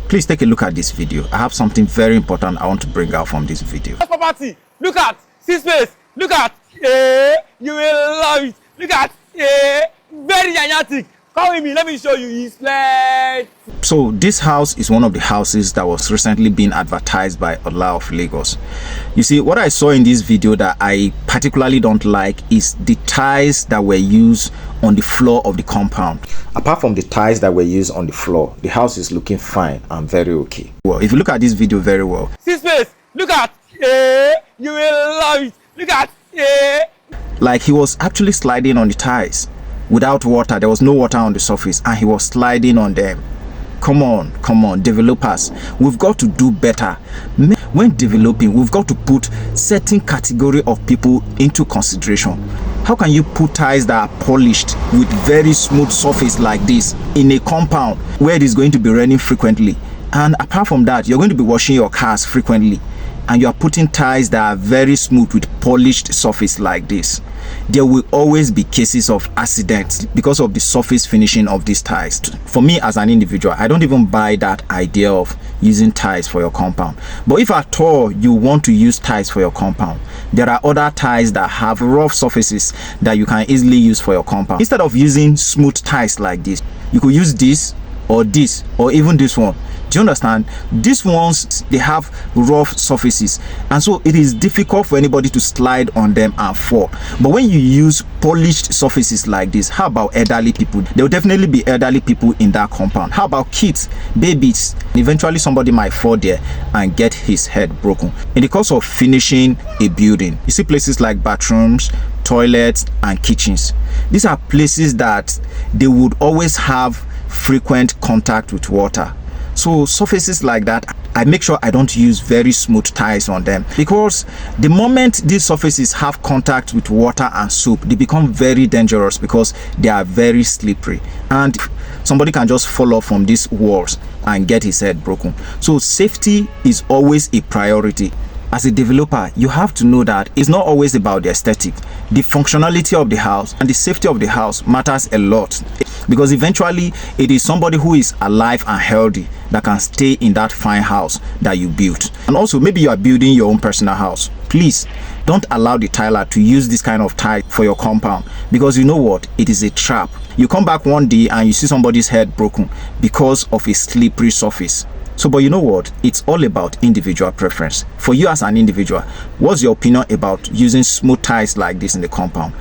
Please take a look at this video. I have something very important I want to bring out from this video. Property, look at, see space, look at, you will love it. Look at, very gigantic. Come with me, let me show you his place. So this house is one of the houses that was recently being advertised by Ola of Lagos. You see, what I saw in this video that I particularly don't like is the tiles that were used on the floor of the compound. Apart from the tiles that were used on the floor, the house is looking fine and very okay. Well, if you look at this video very well, See space, look at, you will love it. Look at, like he was actually sliding on the tiles without water. There was no water on the surface and he was sliding on them. Come on, developers, we've got to do better. When developing, we've got to put certain category of people into consideration. How can you put tiles that are polished with very smooth surface like this in a compound where it is going to be raining frequently, and apart from that you're going to be washing your cars frequently, and you are putting tiles that are very smooth with polished surface like this? There will always be cases of accidents because of the surface finishing of these tiles. For me as an individual, I don't even buy that idea of using tiles for your compound. But if at all you want to use tiles for your compound, there are other tiles that have rough surfaces that you can easily use for your compound. Instead of using smooth tiles like this, you could use this or even this one. Do you understand? These ones, they have rough surfaces, and so it is difficult for anybody to slide on them and fall. But when you use polished surfaces like this, how about elderly people? There will definitely be elderly people in that compound. How about kids, babies? Eventually somebody might fall there and get his head broken in the course of finishing a building. You see places like bathrooms, toilets and kitchens. These are places that they would always have frequent contact with water. So surfaces like that, I make sure I don't use very smooth tiles on them, because the moment these surfaces have contact with water and soap, they become very dangerous because they are very slippery and somebody can just fall off from these walls and get his head broken. So safety is always a priority. As a developer, you have to know that it's not always about the aesthetic. The functionality of the house and the safety of the house matters a lot, because eventually it is somebody who is alive and healthy that can stay in that fine house that you built. And also, maybe you are building your own personal house. Please don't allow the tiler to use this kind of tile for your compound, because you know what, it is a trap. You come back one day and you see somebody's head broken because of a slippery surface. So, but you know what? It's all about individual preference. For you as an individual, what's your opinion about using smooth tiles like this in the compound?